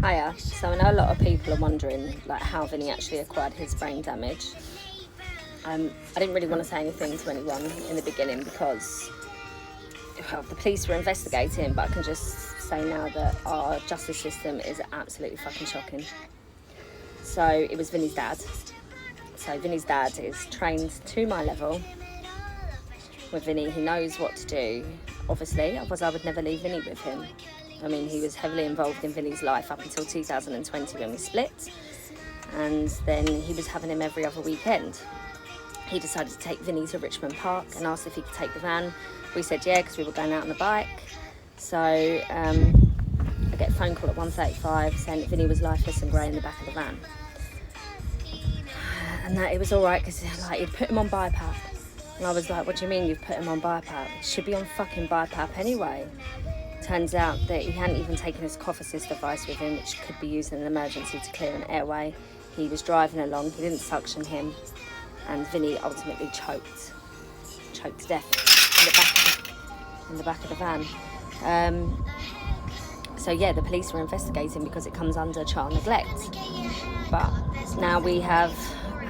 Hiya. So I know a lot of people are wondering like how Vinny actually acquired his brain damage. I didn't really want to say anything to anyone in the beginning because the police were investigating, but I can just say now that our justice system is absolutely fucking shocking. So it was Vinny's dad. So Vinny's dad is trained to my level with Vinny. He knows what to do, obviously, otherwise I would never leave Vinny with him. I mean, he was heavily involved in Vinny's life up until 2020 when we split, and then he was having him every other weekend. He decided to take Vinny to Richmond Park and asked if he could take the van. We said yeah, because we were going out on the bike. So I get a phone call at 1:35 saying that Vinny was lifeless and grey in the back of the van. And that it was all right because like, he'd put him on BiPAP. And I was like, what do you mean you've put him on BiPAP? He should be on fucking BiPAP anyway. Turns out that he hadn't even taken his cough assist device with him, which could be used in an emergency to clear an airway. He was driving along, he didn't suction him, and Vinny ultimately choked to death in the back of the van. So yeah, the police were investigating because it comes under child neglect. But now we have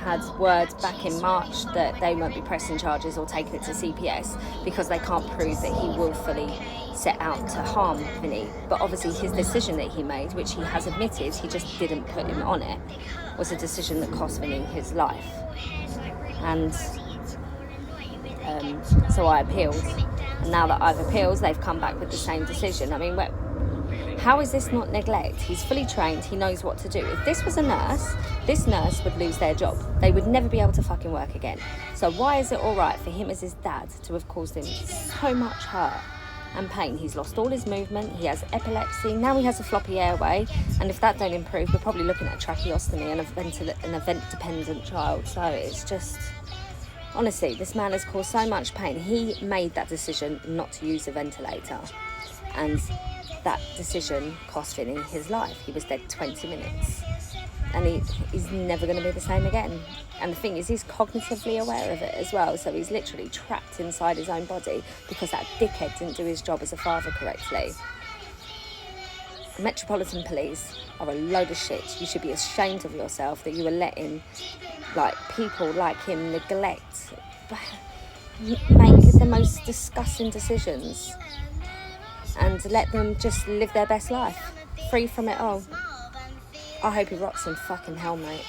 had word back in March that they won't be pressing charges or taking it to CPS because they can't prove that he willfully set out to harm Vinny. But obviously his decision that he made, which he has admitted he just didn't put him on it, was a decision that cost Vinny his life. And so I appealed, and now that I've appealed, they've come back with the same decision. I mean, how is this not neglect? He's fully trained, he knows what to do. If this was a nurse, this nurse would lose their job. They would never be able to fucking work again. So why is it all right for him as his dad to have caused him so much hurt and pain? He's lost all his movement, he has epilepsy, now he has a floppy airway, and if that don't improve, we're probably looking at a tracheostomy and an event-dependent child. So it's just, honestly, this man has caused so much pain. He made that decision not to use a ventilator, and that decision cost Vinny his life. He was dead 20 minutes. And he's never going to be the same again. And the thing is, he's cognitively aware of it as well. So he's literally trapped inside his own body because that dickhead didn't do his job as a father correctly. Metropolitan Police are a load of shit. You should be ashamed of yourself that you are letting like people like him neglect, make the most disgusting decisions, and let them just live their best life, free from it all. I hope he rots in fucking hell, mate.